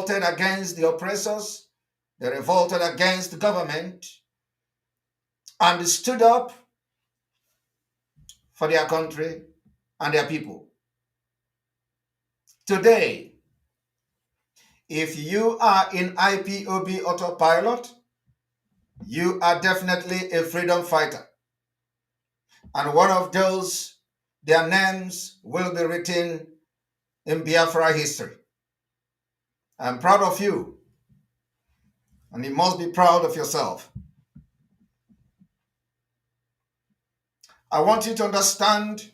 revolted against the oppressors, they revolted against the government, and stood up for their country and their people. Today, if you are in IPOB autopilot, you are definitely a freedom fighter. And one of those, their names will be written in Biafra history. I'm proud of you, and you must be proud of yourself. I want you to understand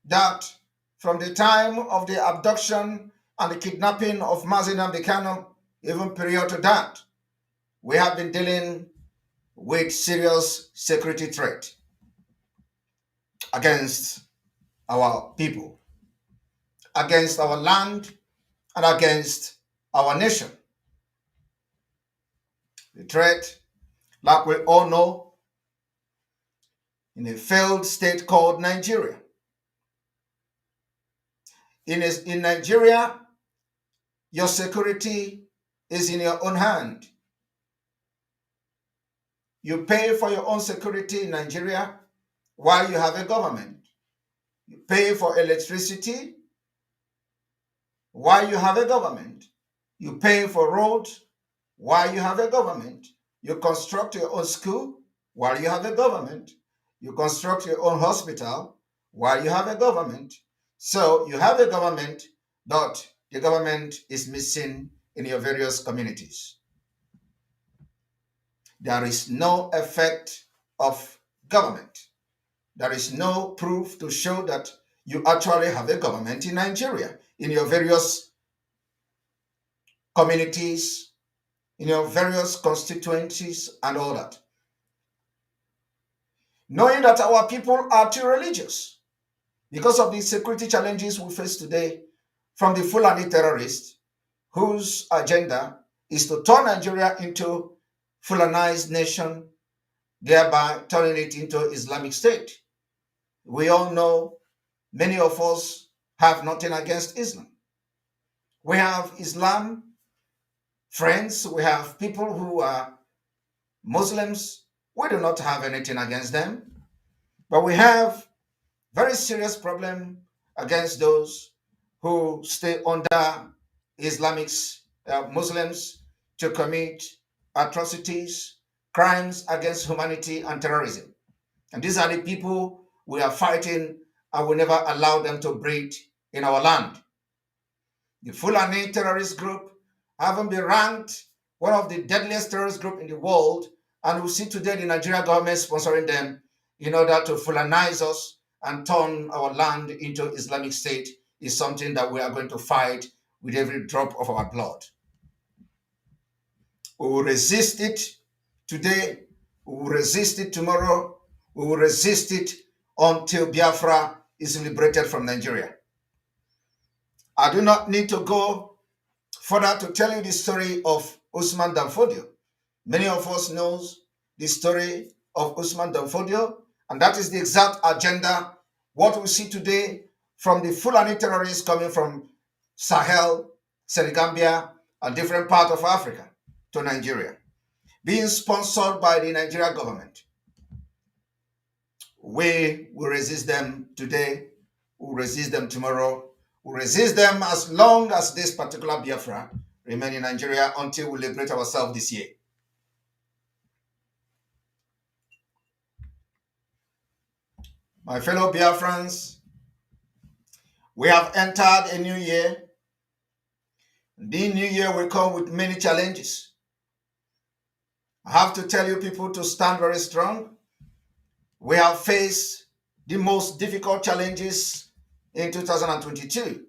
that from the time of the abduction and the kidnapping of Mazi Nnamdi Kanu, even prior to that, we have been dealing with serious security threat against our people, against our land, and against our nation. The threat, like we all know, in a failed state called Nigeria. In Nigeria, your security is in your own hand. You pay for your own security in Nigeria while you have a government. You pay for electricity while you have a government. You pay for roads while you have a government. You construct your own school while you have a government. You construct your own hospital while you have a government. So you have a government, but the government is missing in your various communities. There is no effect of government. There is no proof to show that you actually have a government in Nigeria, in your various communities, in your various constituencies, and all that. Knowing that our people are too religious because of the security challenges we face today from the Fulani terrorists, whose agenda is to turn Nigeria into Fulanized nation, thereby turning it into Islamic State. We all know many of us have nothing against Islam. We have Islam friends, we have people who are Muslims. We do not have anything against them, but we have very serious problem against those who stay under Islamics, Muslims, to commit atrocities, crimes against humanity, and terrorism. And these are the people we are fighting, and we never allow them to breed in our land. The Fulani terrorist group haven't been ranked one of the deadliest terrorist groups in the world, and we see today the Nigerian government sponsoring them in order to Fulanize us and turn our land into Islamic State is something that we are going to fight with every drop of our blood. We will resist it today, we will resist it tomorrow, we will resist it until Biafra is liberated from Nigeria. I do not need to go further to tell you the story of Usman Danfodio. Many of us knows the story of Usman Danfodio, and that is the exact agenda, what we see today from the Fulani terrorists coming from Sahel, Senegambia, and different parts of Africa to Nigeria, being sponsored by the Nigerian government. We will resist them today, we will resist them tomorrow, we will resist them as long as this particular Biafra remain in Nigeria until we liberate ourselves this year. My fellow Biafrans, we have entered a new year. The new year will come with many challenges. I have to tell you people to stand very strong. We have faced the most difficult challenges in 2022,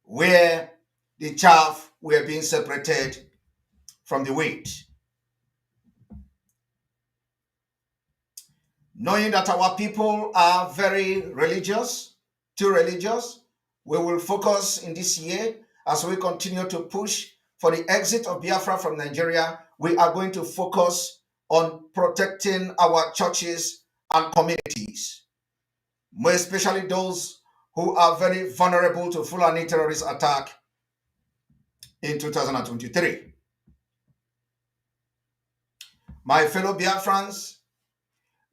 where the chaff were being separated from the wheat. Knowing that our people are very religious, too religious, we will focus in this year as we continue to push for the exit of Biafra from Nigeria. We are going to focus on protecting our churches and communities, more especially those who are very vulnerable to Fulani terrorist attack in 2023. My fellow Biafrans,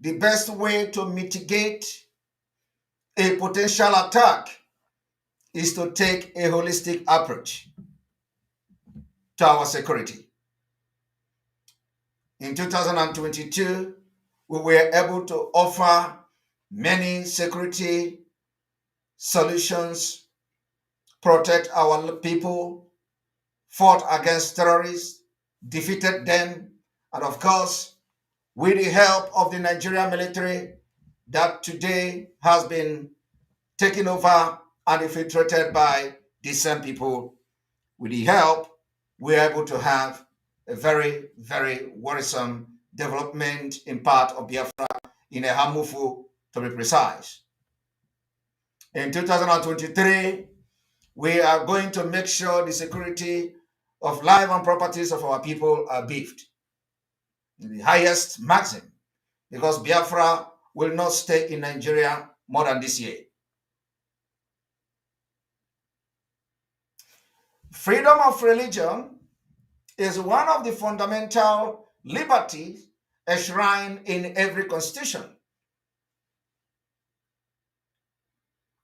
the best way to mitigate a potential attack is to take a holistic approach to our security. In 2022, we were able to offer many security solutions, protect our people, fought against terrorists, defeated them, and of course, with the help of the Nigerian military that today has been taken over and infiltrated by the same people, with the help, we're able to have a very, very worrisome development in part of Biafra, in a Hamufu to be precise. In 2023, we are going to make sure the security of life and properties of our people are beefed in the highest maximum, because Biafra will not stay in Nigeria more than this year. Freedom of religion is one of the fundamental liberties enshrined in every constitution.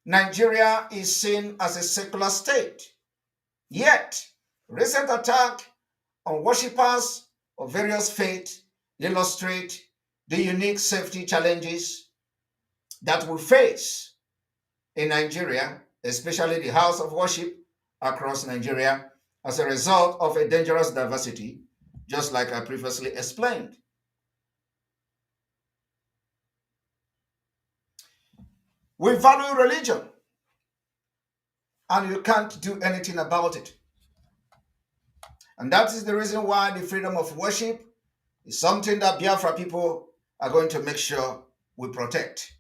Nigeria is seen as a secular state, yet recent attack on worshippers of various faiths illustrate the unique safety challenges that we face in Nigeria, especially the house of worship across Nigeria, as a result of a dangerous diversity, just like I previously explained. We value religion, and you can't do anything about it. And that is the reason why the freedom of worship is something that Biafra people are going to make sure we protect.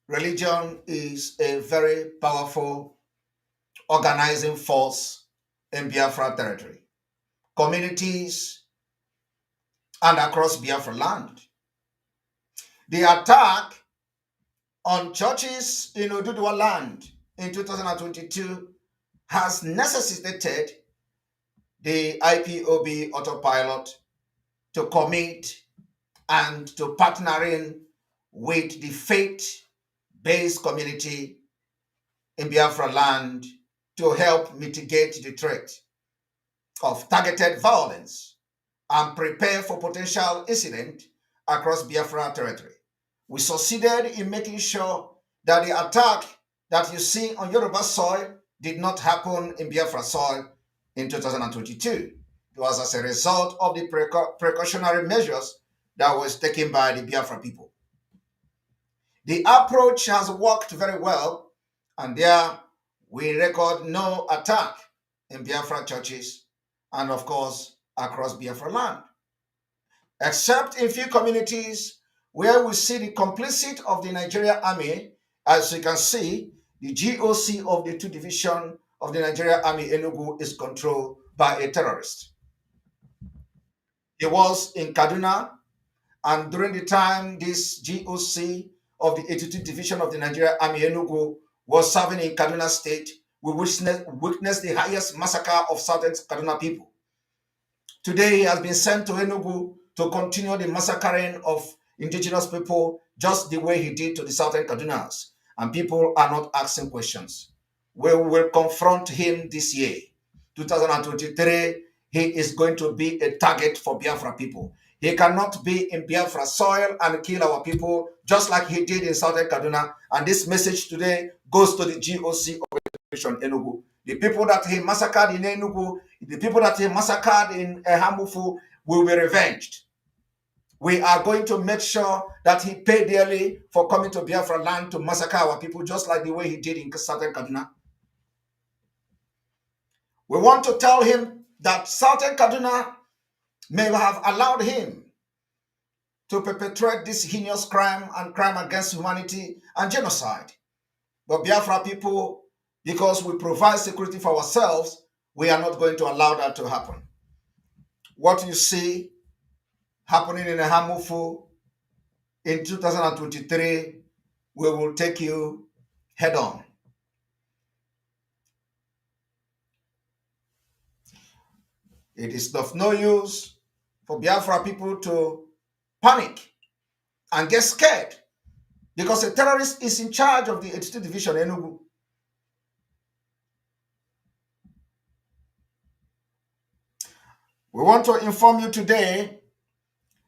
Religion is a very powerful organizing force in Biafra territory, communities, and across Biafra land. The attack on churches in Oduduwa land in 2022 has necessitated the IPOB autopilot to commit and to partnering with the faith-based community in Biafra land to help mitigate the threat of targeted violence and prepare for potential incident across Biafra territory. We succeeded in making sure that the attack that you see on Yoruba soil did not happen in Biafra soil in 2022. It was as a result of the precautionary measures that was taken by the Biafra people. The approach has worked very well, and there we record no attack in Biafra churches and, of course, across Biafra land, except in few communities where we see the complicit of the Nigerian army. As you can see, the GOC of the 2 division of the Nigerian army Enugu is controlled by a terrorist. He was in Kaduna, and during the time this GOC of the 82nd division of the Nigerian army Enugu was serving in Kaduna state, we witnessed the highest massacre of southern Kaduna people. Today, he has been sent to Enugu to continue the massacring of indigenous people just the way he did to the southern Kadunas. And people are not asking questions. We will confront him this year. 2023, he is going to be a target for Biafra people. He cannot be in Biafra soil and kill our people just like he did in southern Kaduna. And this message today goes to the GOC of Enugu. The people that he massacred in Enugu, the people that he massacred in Hamufu will be revenged. We are going to make sure that he paid dearly for coming to Biafra land to massacre our people, just like the way he did in southern Kaduna. We want to tell him that southern Kaduna may have allowed him to perpetrate this heinous crime and crime against humanity and genocide. But Biafra people, because we provide security for ourselves, we are not going to allow that to happen. What you see happening in Hamufu in 2023, we will take you head on. It is of no use for Biafra people to panic and get scared because a terrorist is in charge of the 82 Division Enugu. We want to inform you today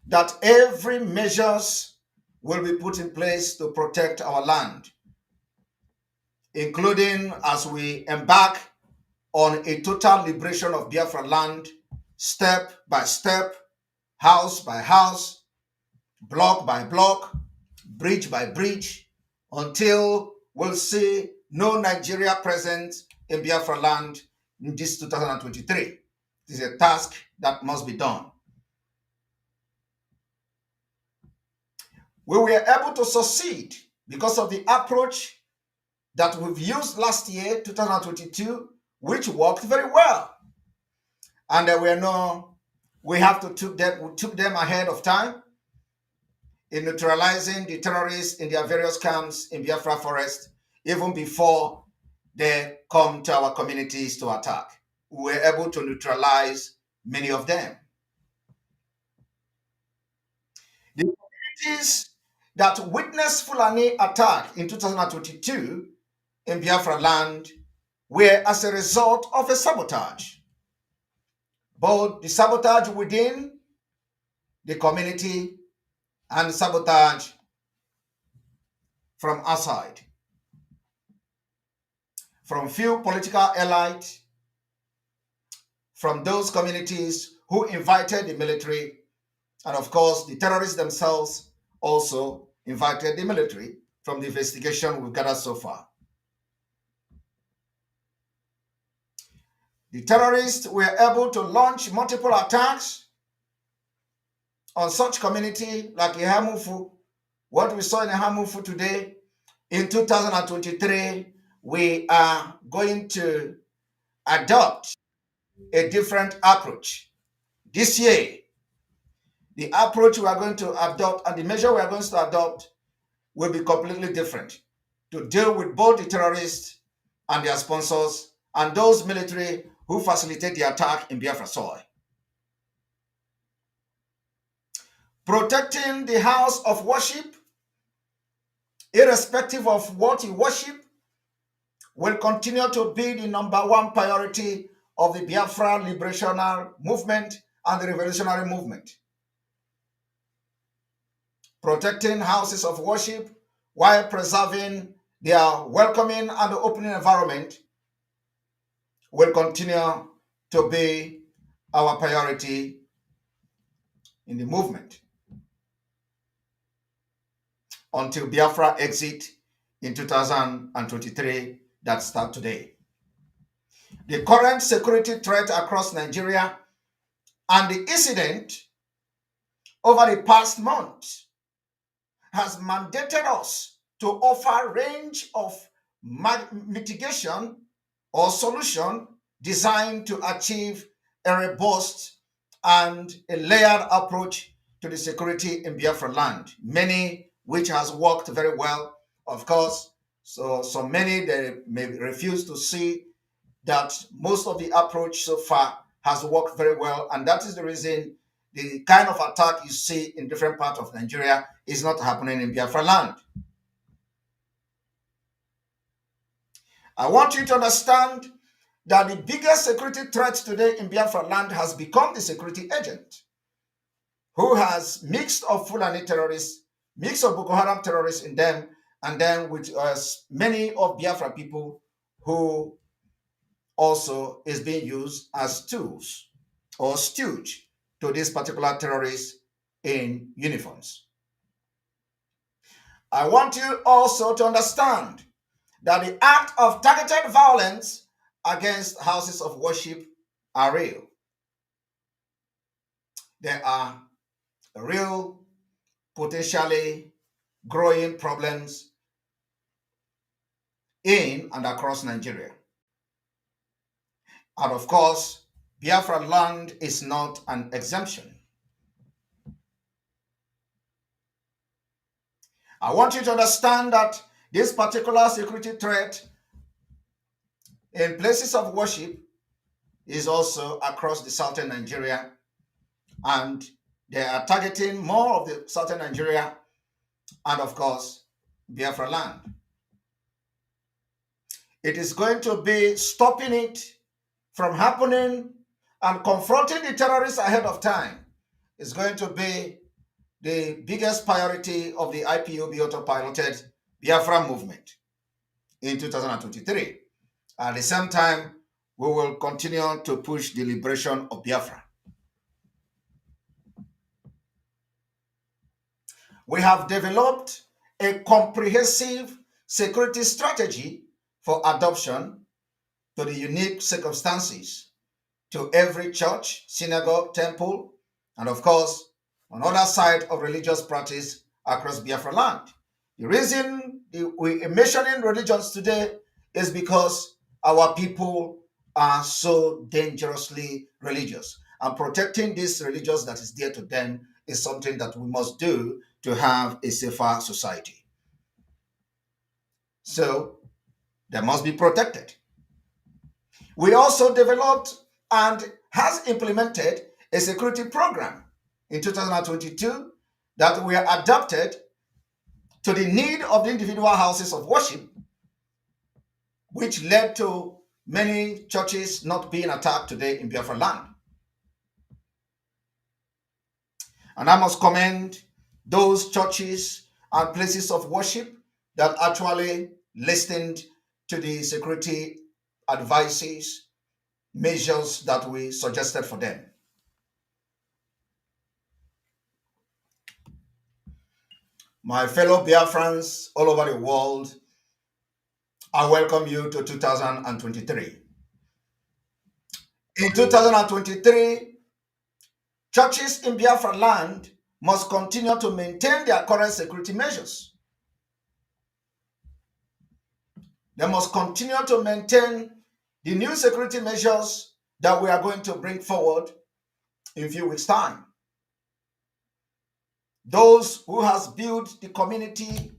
that every measures will be put in place to protect our land, including as we embark on a total liberation of Biafra land, step by step, house by house, block by block, bridge by bridge, until we'll see no Nigeria present in Biafra land in this 2023. It is a task that must be done. We were able to succeed because of the approach that we've used last year, 2022, which worked very well. And we have to we took them ahead of time in neutralizing the terrorists in their various camps in Biafra forest, even before they come to our communities to attack. We were able to neutralize many of them. The communities that witnessed Fulani attack in 2022 in Biafra land were as a result of a sabotage. Both the sabotage within the community and sabotage from outside, from few political elites, from those communities who invited the military, and of course, the terrorists themselves also invited the military from the investigation we've gathered so far. The terrorists were able to launch multiple attacks on such community like Ihamufu. What we saw in Ihamufu today, in 2023, we are going to adopt a different approach. This year, the approach we are going to adopt and the measure we are going to adopt will be completely different to deal with both the terrorists and their sponsors and those military who facilitate the attack in Biafra soil. Protecting the house of worship, irrespective of what you worship, will continue to be the number one priority of the Biafra liberational movement and the revolutionary movement. Protecting houses of worship while preserving their welcoming and opening environment will continue to be our priority in the movement until Biafra exit in 2023 that start today. The current security threat across Nigeria and the incident over the past month has mandated us to offer a range of mitigation or solution designed to achieve a robust and a layered approach to the security in Biafra land, many which has worked very well, of course. So many they may refuse to see that most of the approach so far has worked very well, and that is the reason the kind of attack you see in different parts of Nigeria is not happening in Biafra land. I want you to understand that the biggest security threat today in Biafra land has become the security agent, who has mixed of Fulani terrorists, mix of Boko Haram terrorists in them, and then with many of Biafra people who also is being used as tools or stooge to these particular terrorists in uniforms. I want you also to understand that the act of targeted violence against houses of worship are real. There are real, potentially growing problems in and across Nigeria. And of course, Biafra land is not an exemption. I want you to understand that this particular security threat in places of worship is also across the southern Nigeria, and they are targeting more of the southern Nigeria and, of course, Biafra land. It is going to be stopping it from happening and confronting the terrorists ahead of time is going to be the biggest priority of the IPOB autopiloted Biafra movement in 2023. At the same time, we will continue to push the liberation of Biafra. We have developed a comprehensive security strategy for adoption to the unique circumstances to every church, synagogue, temple, and of course, on other side of religious practice across Biafra land. The reason we are mentioning religions today is because our people are so dangerously religious. And protecting this religious that is dear to them is something that we must do to have a safer society. So they must be protected. We also developed and has implemented a security program in 2022 that were adapted to the need of the individual houses of worship, which led to many churches not being attacked today in Biafra land. And I must commend those churches and places of worship that actually listened to the security advices, measures that we suggested for them. My fellow Biafrans all over the world, I welcome you to 2023. In 2023, churches in Biafra land must continue to maintain their current security measures. They must continue to maintain the new security measures that we are going to bring forward in a few weeks' time. Those who has built the community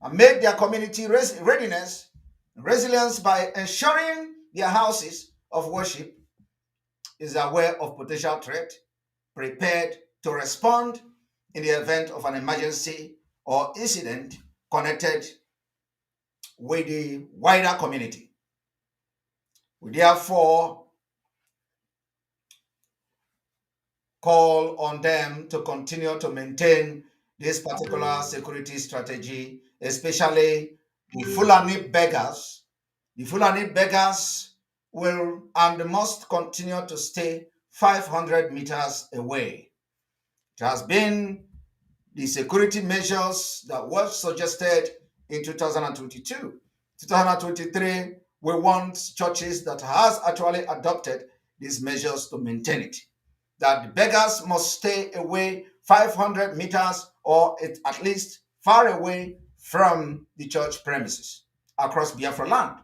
and made their community readiness, resilience by ensuring their houses of worship is aware of potential threat, prepared to respond in the event of an emergency or incident connected with the wider community. We therefore call on them to continue to maintain this particular security strategy, especially the Fulani beggars. The Fulani beggars will and must continue to stay 500 meters away. It has been the security measures that was suggested in 2022. 2023, we want churches that has actually adopted these measures to maintain it. That the beggars must stay away 500 meters or at least far away from the church premises across Biafra land.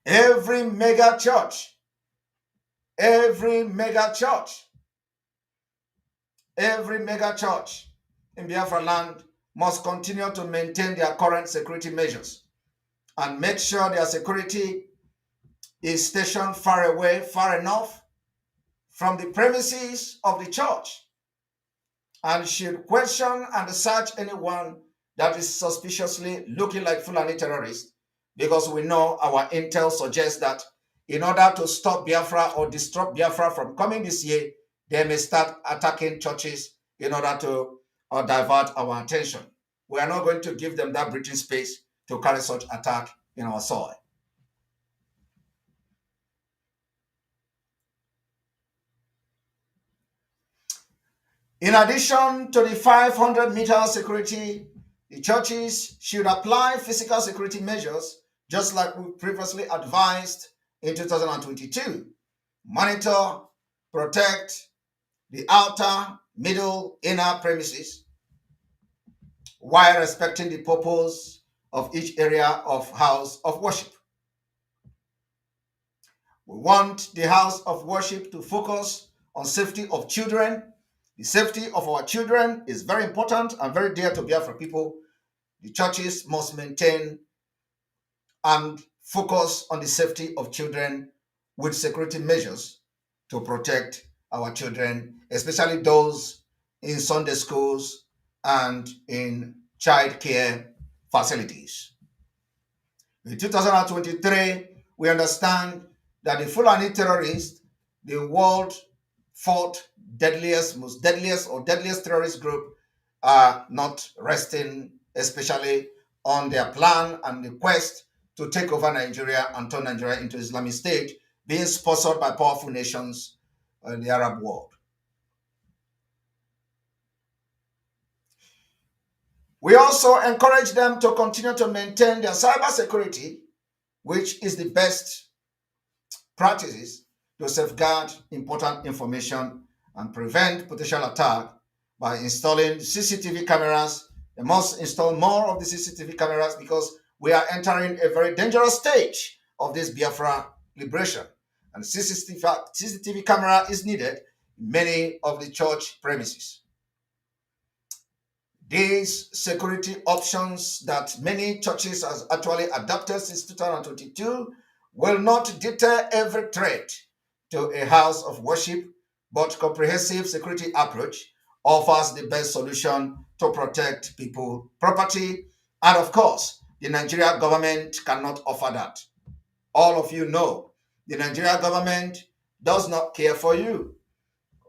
Every mega church, every mega church, every mega church in Biafra land must continue to maintain their current security measures and make sure their security is stationed far away, far enough from the premises of the church, and should question and search anyone that is suspiciously looking like Fulani terrorists, because we know our intel suggests that in order to stop Biafra or disrupt Biafra from coming this year, they may start attacking churches in order to divert our attention. We are not going to give them that breathing space to carry such attack in our soil. In addition to the 500-meter security, the churches should apply physical security measures just like we previously advised in 2022. Monitor, protect the outer, middle, inner premises while respecting the purpose of each area of house of worship. We want the house of worship to focus on safety of children. The safety of our children is very important and very dear to Biafra people. The churches must maintain and focus on the safety of children with security measures to protect our children, especially those in Sunday schools and in child care facilities. In 2023, we understand that the Fulani terrorists, the world fourth most deadliest terrorist group, are not resting, especially on their plan and the quest to take over Nigeria and turn Nigeria into Islamic State, being sponsored by powerful nations in the Arab world. We also encourage them to continue to maintain their cyber security, which is the best practices to safeguard important information and prevent potential attack by installing CCTV cameras. They must install more of the CCTV cameras because we are entering a very dangerous stage of this Biafra liberation. And CCTV camera is needed in many of the church premises. These security options that many churches have actually adopted since 2022 will not deter every threat to a house of worship, but comprehensive security approach offers the best solution to protect people, property, and of course, the Nigerian government cannot offer that. All of you know the Nigerian government does not care for you.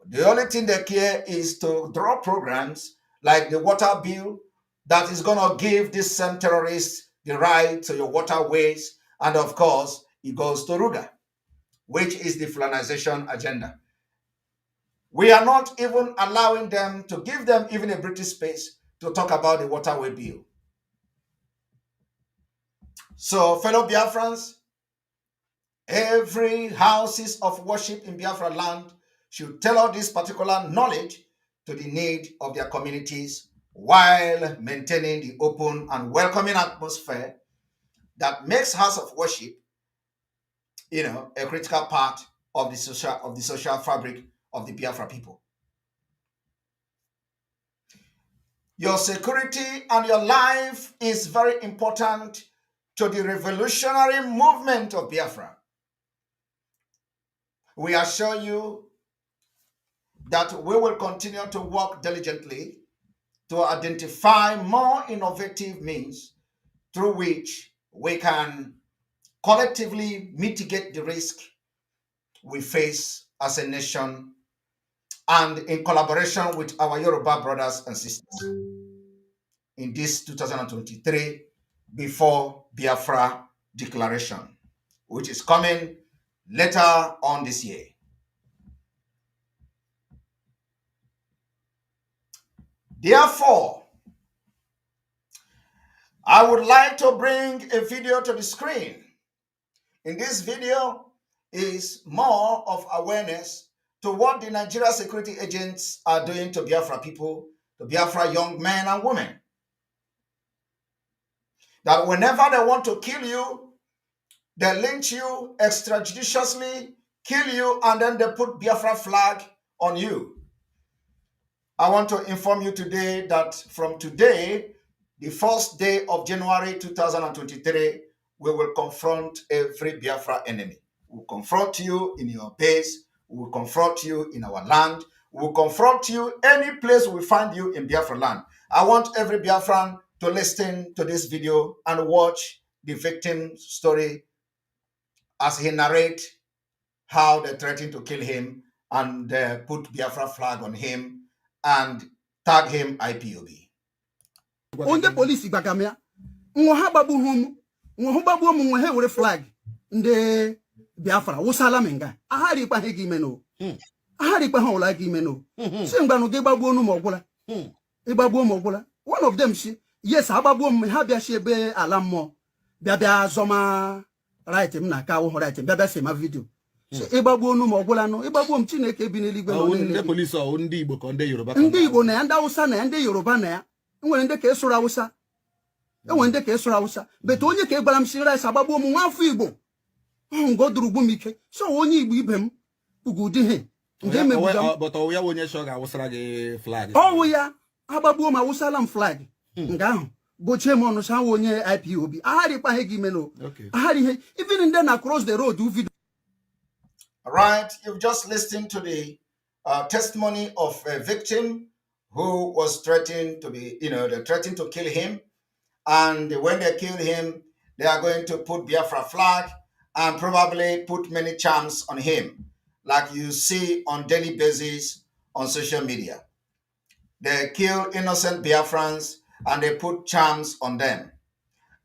The only thing they care is to draw programs like the water bill that is going to give these same terrorists the right to your waterways. And of course, it goes to Ruga, which is the Fulanization agenda. We are not even allowing them to give them even a British space to talk about the waterway bill. So, fellow Biafrans, every houses of worship in Biafra land should tailor this particular knowledge to the need of their communities while maintaining the open and welcoming atmosphere that makes house of worship, a critical part of the social fabric of the Biafra people. Your security and your life is very important to the revolutionary movement of Biafra. We assure you that we will continue to work diligently to identify more innovative means through which we can collectively mitigate the risk we face as a nation and in collaboration with our Yoruba brothers and sisters in this 2023 before Biafra declaration, which is coming later on this year. Therefore, I would like to bring a video to the screen. In this video is more of awareness to what the Nigeria security agents are doing to Biafra people, to Biafra young men and women. That whenever they want to kill you, they lynch you extrajudiciously, kill you, and then they put Biafra flag on you. I want to inform you today that from today, the first day of January 2023, we will confront every Biafra enemy. We will confront you in your base. We will confront you in our land. We will confront you any place we find you in Biafra land. I want every Biafran to listen to this video and watch the victim's story as he narrates how they threatened to kill him and put Biafra flag on him and tag him IPOB. Onde police bagamia nwa babu hum nwa babu mu nwa he were flag nde Biafra wosala menga ahari pa he gimeno ahari pa hola gimeno se ngba no ge babu onu mogula e babu mogula one of them she yes ababu mu ha bia she be alammo bia zoma right m na ka wo right bia se ma video so ịgbagbu onu ma ọgwụla nọ ịgbagbu m Chineke bi n'eluigwe nọ ndị police ọ ndị Igbo ka ndị Yoruba ndị Igbo na ya ndị Hausa na ya ndị Yoruba na ya enwere ndị ka esoro Hausa enwere ndị ka esoro Hausa bet onye ka ịgbara m shiri rice agbagbu m nwa afọ Igbo ngodurugbu m ike so onye Igbo ibe m ugudi he ndị mebuga but ọ ya onye sho ga-awụsara gị flag ọwụ ya agbagbu m awụsala m flag nga ahụ gochie m ọnụ sa onye IPOB ahari pa he gị meno ahari he even ndị na cross the road video All right, you've just listened to the testimony of a victim who was threatened to be, they threatened to kill him. And when they kill him, they are going to put Biafra flag and probably put many charms on him, like you see on daily basis on social media. They kill innocent Biafrans and they put charms on them.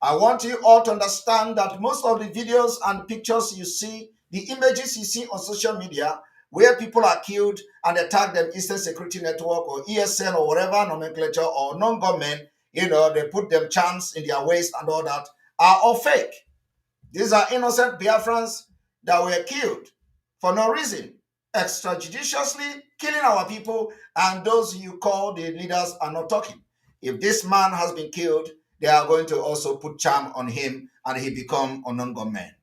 I want you all to understand that most of the videos and pictures you see, the images you see on social media, where people are killed and they tag them Eastern Security Network or ESN or whatever nomenclature or non-government, they put them charms in their waist and all that, are all fake. These are innocent Biafrans that were killed for no reason, extrajudiciously killing our people, and those you call the leaders are not talking. If this man has been killed, they are going to also put charm on him and he become a non-government.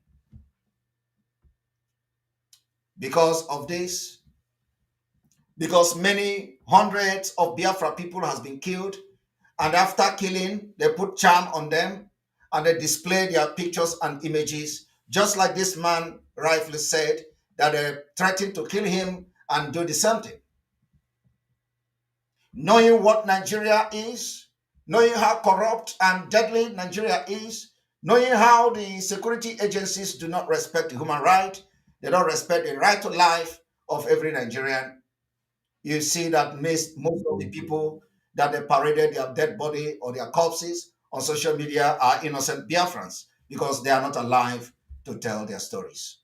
Because of this, because many hundreds of Biafra people has been killed, and after killing, they put charm on them and they display their pictures and images, just like this man rightfully said, that they threatened to kill him and do the same thing. Knowing what Nigeria is, knowing how corrupt and deadly Nigeria is, knowing how the security agencies do not respect the human right, they don't respect the right to life of every Nigerian, you see that most of the people that they paraded their dead body or their corpses on social media are innocent Biafrans because they are not alive to tell their stories.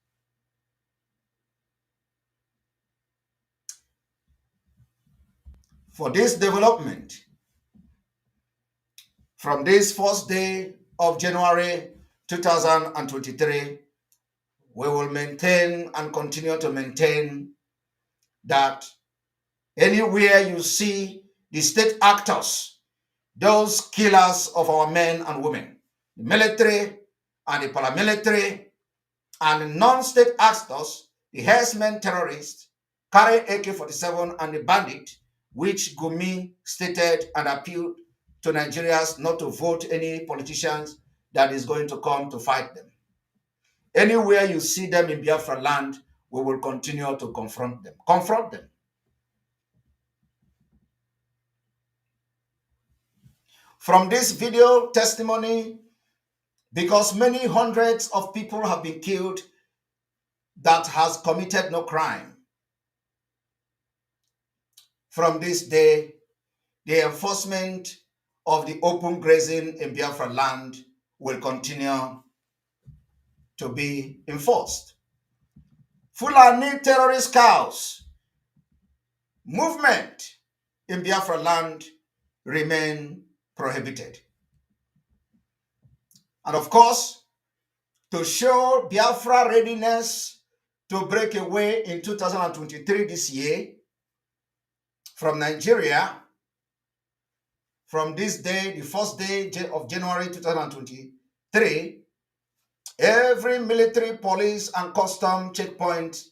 For this development, from this first day of January 2023, we will maintain and continue to maintain that anywhere you see the state actors, those killers of our men and women, the military and the paramilitary and the non-state actors, the herdsmen terrorists, carry AK-47 and the bandit, which Gumi stated and appealed to Nigerians not to vote any politicians that is going to come to fight them. Anywhere you see them in Biafra land, we will continue to confront them. Confront them. From this video testimony, because many hundreds of people have been killed that has committed no crime. From this day, the enforcement of the open grazing in Biafra land will continue to be enforced. Fulani terrorist cows movement in Biafra land remain prohibited. And of course, to show Biafra readiness to break away in 2023 this year from Nigeria, from this day, the first day of January 2023, every military, police, and custom checkpoint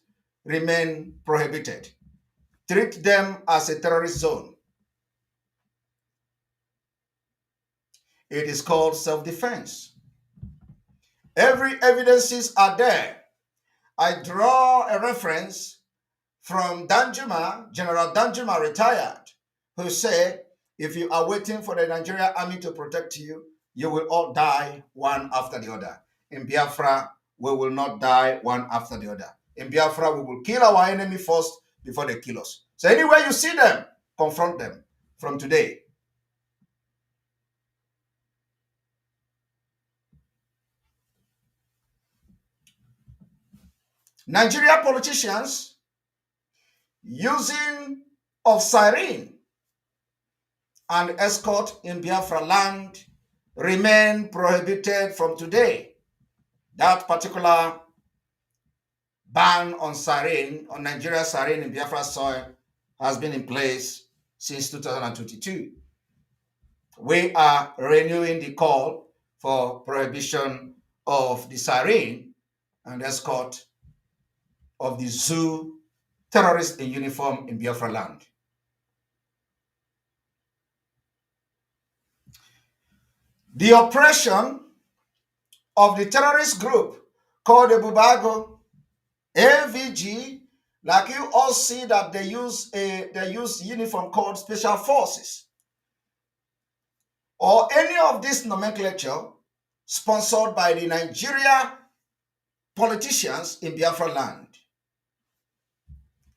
remain prohibited. Treat them as a terrorist zone. It is called self-defense. Every evidences are there. I draw a reference from Danjuma, General Danjuma retired, who said, if you are waiting for the Nigerian army to protect you, you will all die one after the other. In Biafra, we will not die one after the other. In Biafra, we will kill our enemy first before they kill us. So anywhere you see them, confront them from today. Nigeria politicians using of siren and escort in Biafra land remain prohibited from today. That particular ban on siren, on Nigeria siren in Biafra soil, has been in place since 2022. We are renewing the call for prohibition of the siren and escort of the zoo terrorists in uniform in Biafra land. The oppression of the terrorist group called the Bubago AVG, like you all see that they use uniform called special forces, or any of this nomenclature sponsored by the Nigeria politicians in Biafra land,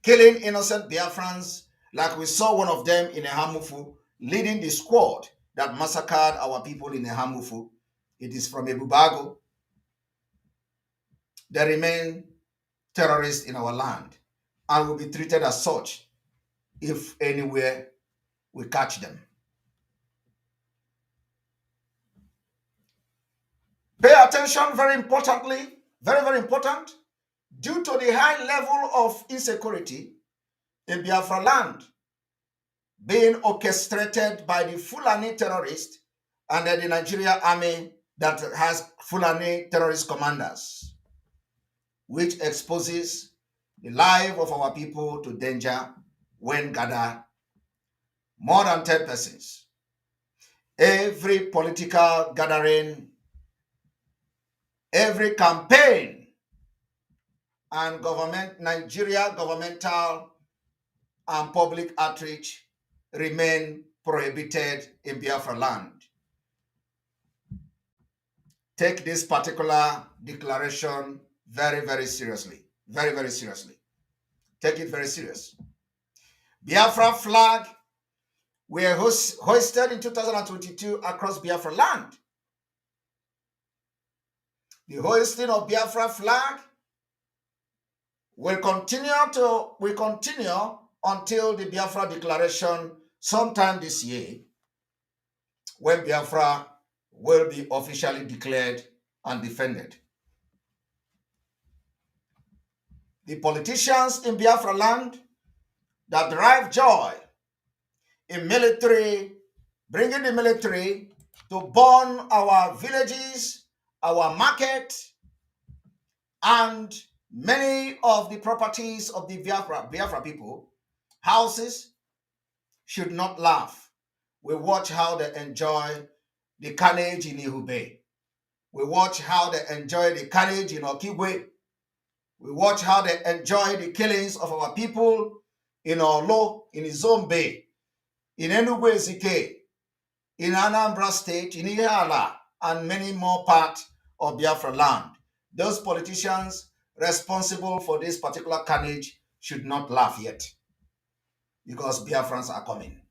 killing innocent Biafrans, like we saw one of them in Ehamufu, leading the squad that massacred our people in Ehamufu. It is from Ebubago. They remain terrorists in our land and will be treated as such if anywhere we catch them. Pay attention, very importantly, very, very important, due to the high level of insecurity in Biafra land being orchestrated by the Fulani terrorists and the Nigeria army that has Fulani terrorist commanders, which exposes the life of our people to danger when gathered more than 10 persons. Every political gathering, every campaign, and Nigeria governmental and public outreach remain prohibited in Biafra land. Take this particular declaration very, very seriously. Very, very seriously. Take it very serious. Biafra flag were hoisted in 2022 across Biafra land. The hoisting of Biafra flag will continue until the Biafra declaration sometime this year, when Biafra will be officially declared and defended. The politicians in Biafra land that derive joy in military, bringing the military to burn our villages, our market, and many of the properties of the Biafra people, houses, should not laugh. We watch how they enjoy the carnage in Ihube. We watch how they enjoy the carnage in Okigwe. We watch how they enjoy the killings of our people in Olo, in Izombe, in Enugu Ezike, in Anambra State, in Ihala, and many more parts of Biafra land. Those politicians responsible for this particular carnage should not laugh yet, because Biafrans are coming.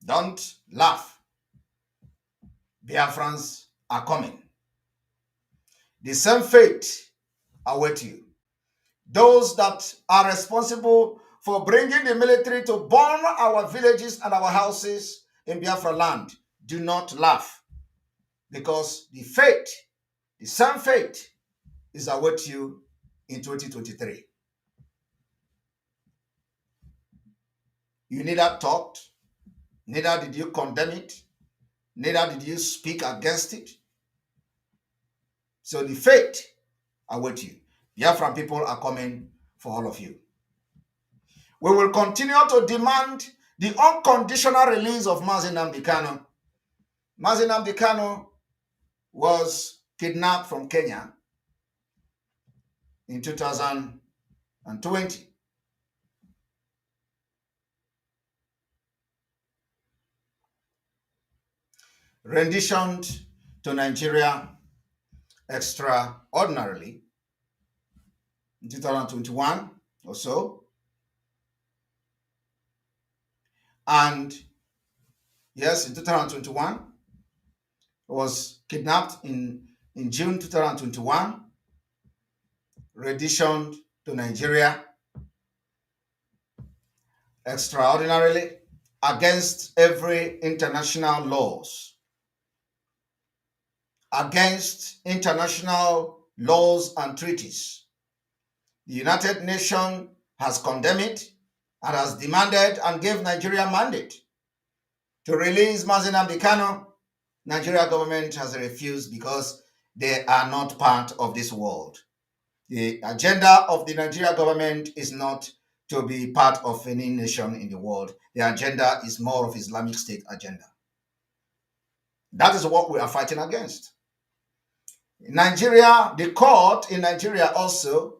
Don't laugh. Biafrans are coming. The same fate awaits you. Those that are responsible for bringing the military to burn our villages and our houses in Biafra land, do not laugh, because the same fate is await you in 2023. You neither talked, neither did you condemn it, neither did you speak against it. So the fate awaits you. Biafran people are coming for all of you. We will continue to demand the unconditional release of Mazi Nnamdi Kanu. Mazi Nnamdi Kanu was kidnapped from Kenya in 2020. Renditioned to Nigeria extraordinarily in 2021 or so. And yes, in 2021, was kidnapped in June 2021, renditioned to Nigeria extraordinarily against every international laws, against international laws and treaties. The United Nations has condemned it and has demanded and gave Nigeria mandate to release Mazi Nnamdi Kanu. Nigeria government has refused because they are not part of this world. The agenda of the Nigeria government is not to be part of any nation in the world. The agenda is more of Islamic State agenda. That is what we are fighting against. In Nigeria, the court in Nigeria also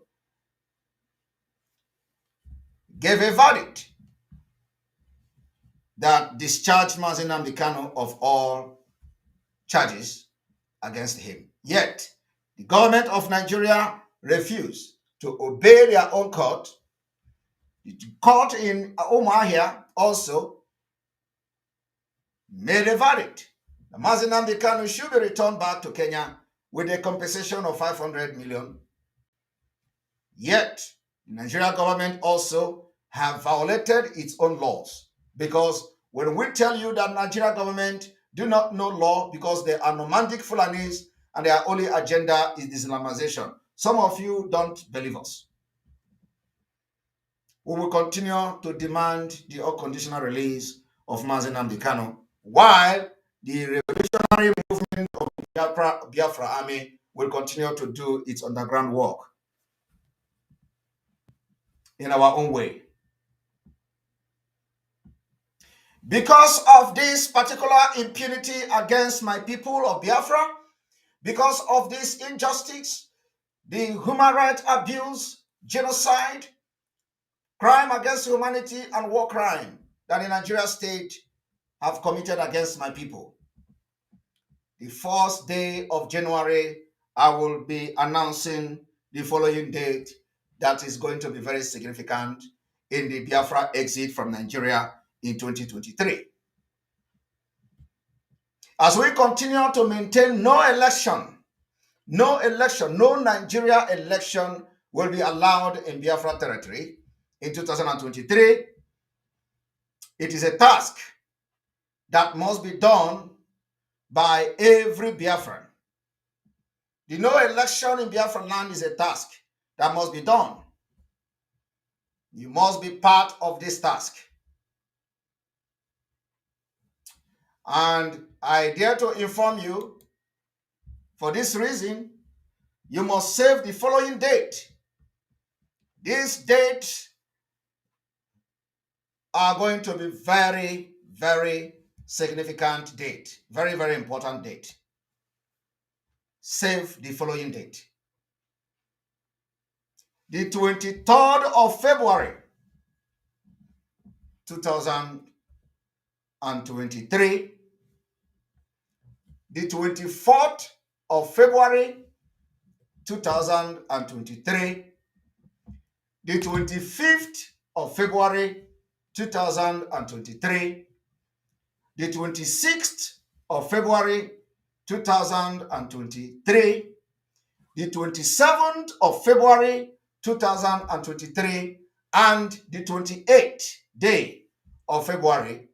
gave a verdict that discharged Mazi Nnamdi Kanu of all charges against him. Yet, the government of Nigeria refused to obey their own court. The court in Umuahia also made a verdict that Mazi Nnamdi Kanu should be returned back to Kenya with a compensation of 500 million. Yet, the Nigerian government also have violated its own laws, because when we tell you that Nigerian government do not know law because they are nomadic Fulanis and their only agenda is Islamization, some of you don't believe us. We will continue to demand the unconditional release of Mazi Nnamdi Kanu, while the revolutionary movement of Biafra Army will continue to do its underground work in our own way. Because of this particular impunity against my people of Biafra, because of this injustice, the human rights abuse, genocide, crime against humanity, and war crime that the Nigeria state have committed against my people, the first day of January, I will be announcing the following date that is going to be very significant in the Biafra exit from Nigeria in 2023. As we continue to maintain no Nigeria election will be allowed in Biafra territory in 2023, it is a task that must be done by every Biafran. The no election in Biafra land is a task that must be done. You must be part of this task. And I dare to inform you, for this reason, you must save the following date. These dates are going to be very, very significant date. Very, very important date. Save the following date. The 23rd of February, 2023. The 24th of February, 2023. The 25th of February, 2023. The 26th of February, 2023. The 27th of February, 2023, and the 28th day of February,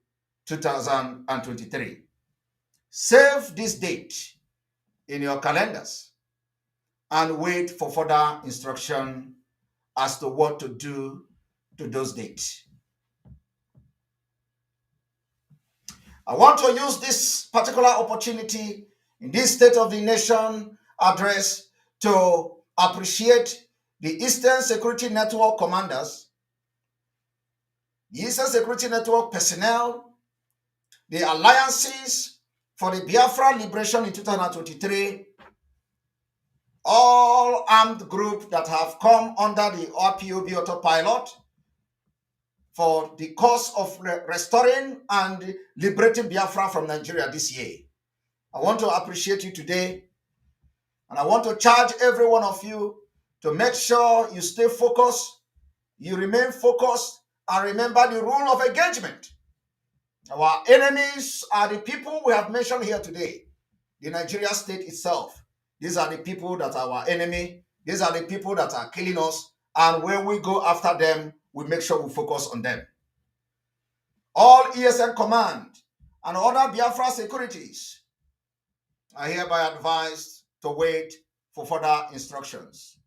2023. Save this date in your calendars and wait for further instruction as to what to do to those dates. I want to use this particular opportunity in this State of the Nation address to appreciate the Eastern Security Network commanders, the Eastern Security Network personnel, the alliances for the Biafra liberation in 2023, all armed groups that have come under the RPOB autopilot for the cause of restoring and liberating Biafra from Nigeria this year. I want to appreciate you today, and I want to charge every one of you to make sure you stay focused, you remain focused, and remember the rule of engagement. Our enemies are the people we have mentioned here today. The Nigeria state itself. These are the people that are our enemy. These are the people that are killing us. And when we go after them, we make sure we focus on them. All ESN command and other Biafra securities are hereby advised to wait for further instructions.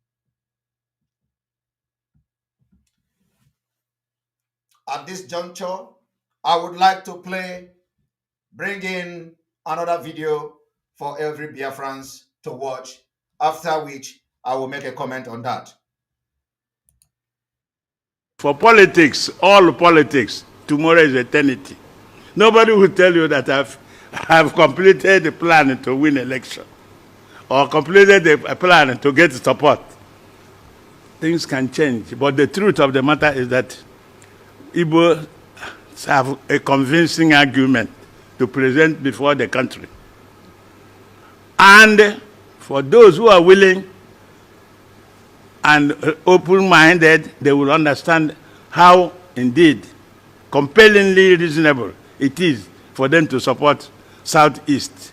At this juncture, I would like to bring in another video for every Biafrans to watch, after which I will make a comment on that. For politics, all politics, tomorrow is eternity. Nobody will tell you that I've completed the plan to win election. or completed a plan to get support, things can change. But the truth of the matter is that Igbo have a convincing argument to present before the country. And for those who are willing and open-minded, they will understand how, indeed, compellingly reasonable it is for them to support Southeast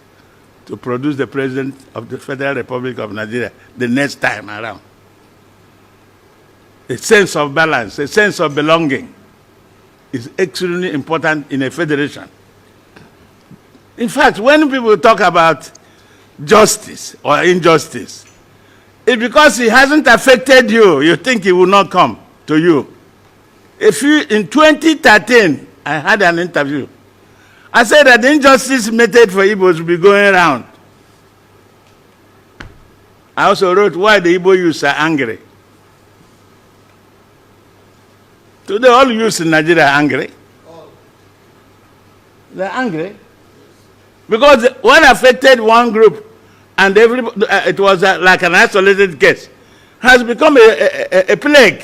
to produce the President of the Federal Republic of Nigeria the next time around. A sense of balance, a sense of belonging is extremely important in a federation. In fact, when people talk about justice or injustice, it's because it hasn't affected you. You think it will not come to you. In 2013, I had an interview. I said that the injustice method for Igbos will be going around. I also wrote why the Igbo youths are angry. Today, all youths in Nigeria are angry. They're angry. Because what affected one group and everybody, it was like an isolated case, has become a plague.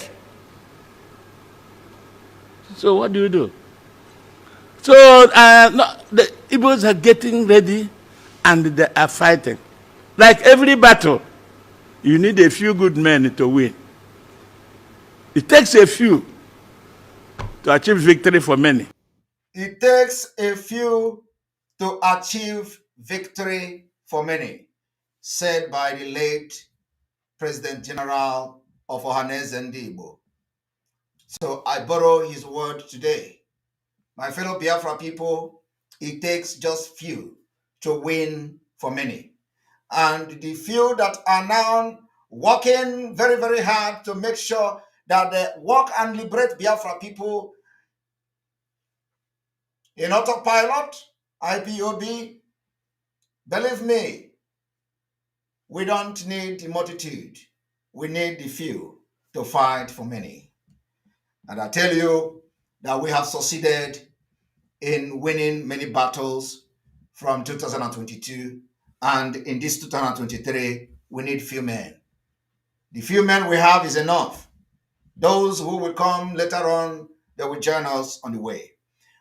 So what do you do? So no, the Igbos are getting ready and they are fighting. Like every battle, you need a few good men to win. It takes a few to achieve victory for many. It takes a few to achieve victory for many, said by the late President General of Ohanes and Igbo. So I borrow his word today. My fellow Biafra people, it takes just few to win for many. And the few that are now working very, very hard to make sure that they work and liberate Biafra people in autopilot, IPOB, believe me, we don't need the multitude. We need the few to fight for many. And I tell you that we have succeeded in winning many battles from 2022. And in this 2023, we need few men. The few men we have is enough. Those who will come later on, they will join us on the way.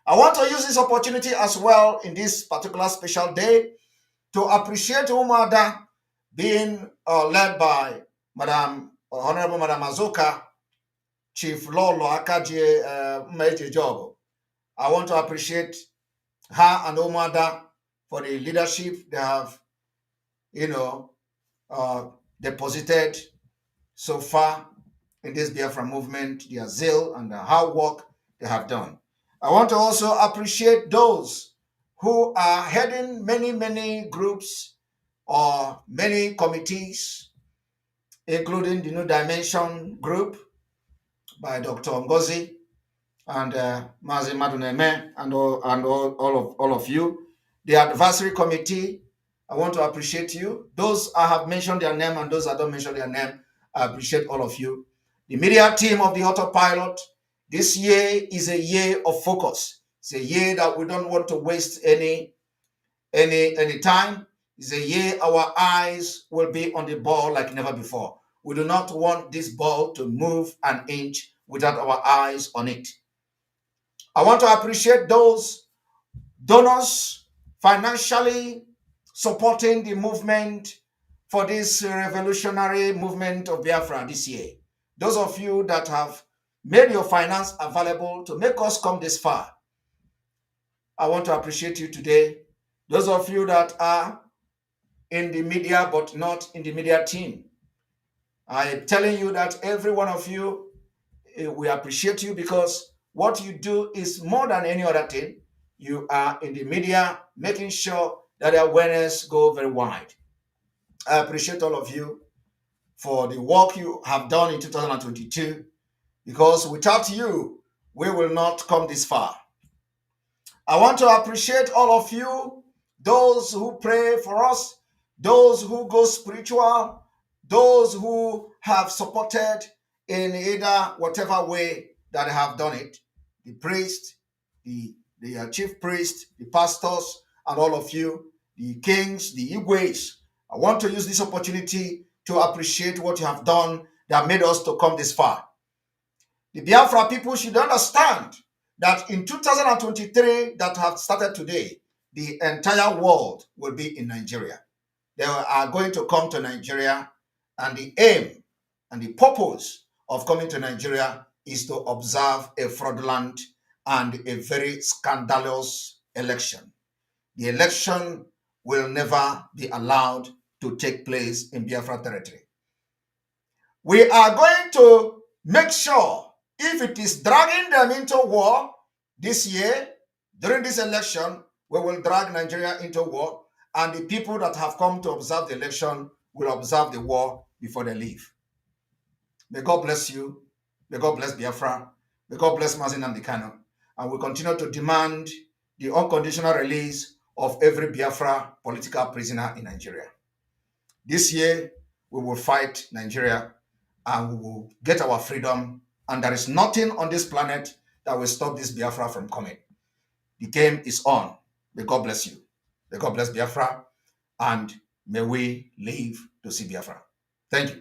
I want to use this opportunity as well in this particular special day to appreciate Umada being led by Honorable Madam Azoka, Chief Lolo Akaji Meji Jogo. I want to appreciate her and Umada for the leadership they have, deposited so far in this Biafra movement, their zeal and the hard work they have done. I want to also appreciate those who are heading many, many groups or many committees, including the New Dimension group by Dr. Ngozi and Mazi Maduneme and all of you. The advisory committee, I want to appreciate you. Those I have mentioned their name and those I don't mention their name, I appreciate all of you. The media team of the Autopilot, this year is a year of focus. It's a year that we don't want to waste any time. It's a year our eyes will be on the ball like never before. We do not want this ball to move an inch without our eyes on it. I want to appreciate those donors financially supporting the movement for this revolutionary movement of Biafra this year. Those of you that have made your finance available to make us come this far, I want to appreciate you today. Those of you that are in the media but not in the media team, I am telling you that every one of you, we appreciate you because what you do is more than any other thing. You are in the media making sure that the awareness go very wide. I appreciate all of you for the work you have done in 2022 because without you, we will not come this far. I want to appreciate all of you, those who pray for us, those who go spiritual, those who have supported in either whatever way that have done it, the priest, the chief priest, the pastors, and all of you, the kings, the Igwes. I want to use this opportunity to appreciate what you have done that made us to come this far. The Biafra people should understand that in 2023 that have started today, the entire world will be in Nigeria. They are going to come to Nigeria, and the aim and the purpose of coming to Nigeria is to observe a fraudulent and a very scandalous election. The election will never be allowed to take place in Biafra territory. We are going to make sure, if it is dragging them into war this year, during this election, we will drag Nigeria into war, and the people that have come to observe the election will observe the war before they leave. May God bless you. May God bless Biafra. May God bless Mazin Namdekano. And we continue to demand the unconditional release of every Biafra political prisoner in Nigeria. This year, we will fight Nigeria and we will get our freedom. And there is nothing on this planet that will stop this Biafra from coming. The game is on. May God bless you. May God bless Biafra. And may we live to see Biafra. Thank you.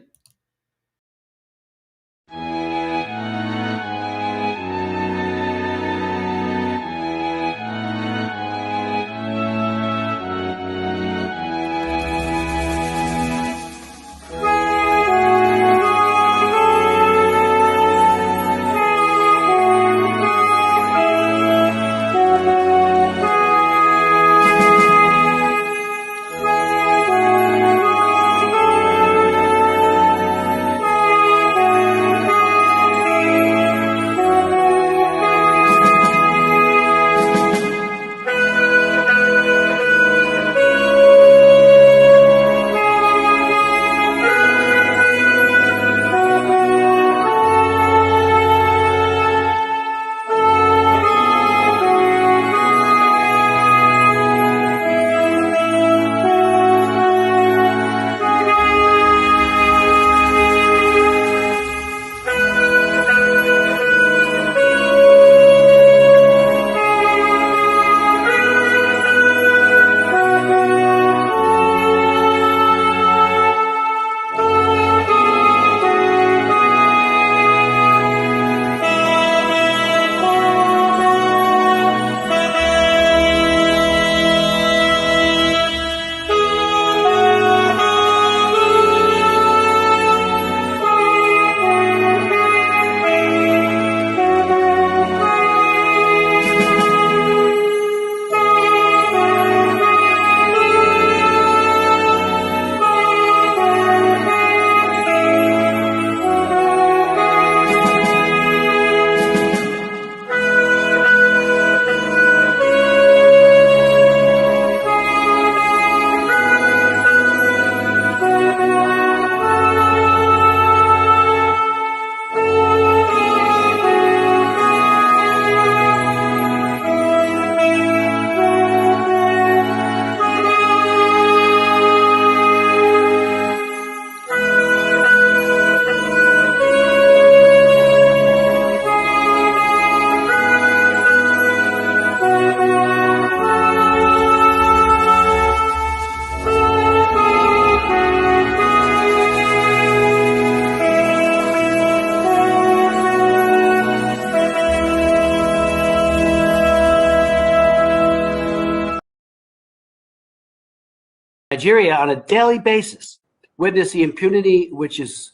Nigeria on a daily basis witness the impunity which is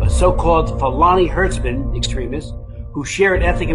so-called Fulani herdsmen extremists who share an ethnic